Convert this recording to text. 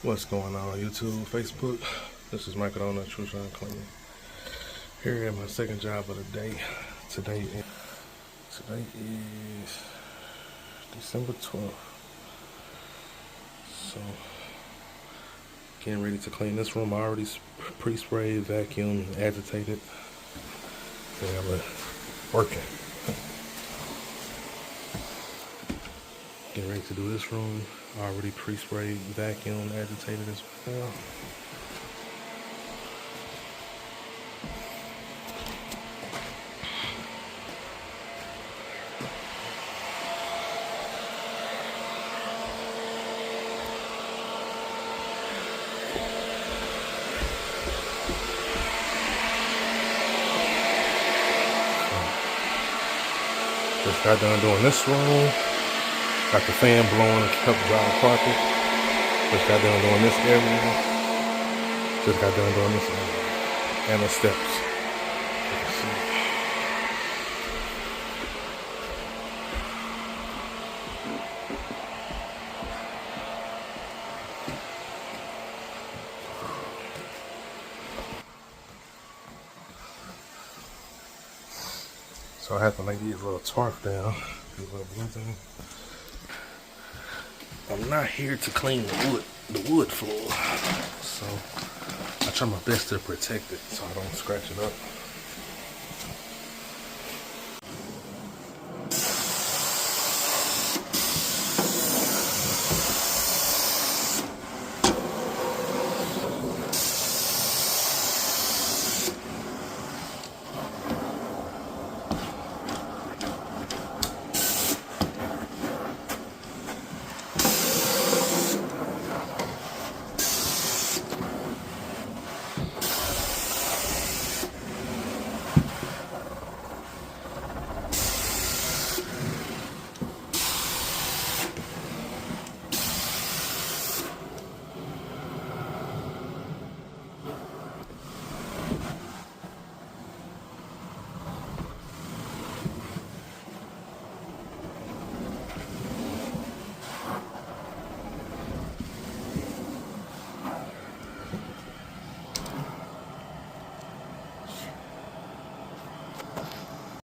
What's going on YouTube, Facebook? This is Michael on the Trushine cleaning. Here at my second job of the day. Today is December 12th. So getting ready to clean this room. I already pre-sprayed, vacuumed, agitated. Yeah, I'm working. Getting ready to do this room. Already pre-sprayed, vacuumed, agitated as well. Just got done doing this room. Got the fan blowing to help dry the carpet. Just got done doing this area. Just got done doing this area. And the steps. You can see. So I have to lay these little tarp down. These little blue thing. I'm not here to clean the wood floor. So I try my best to protect it so I don't scratch it up.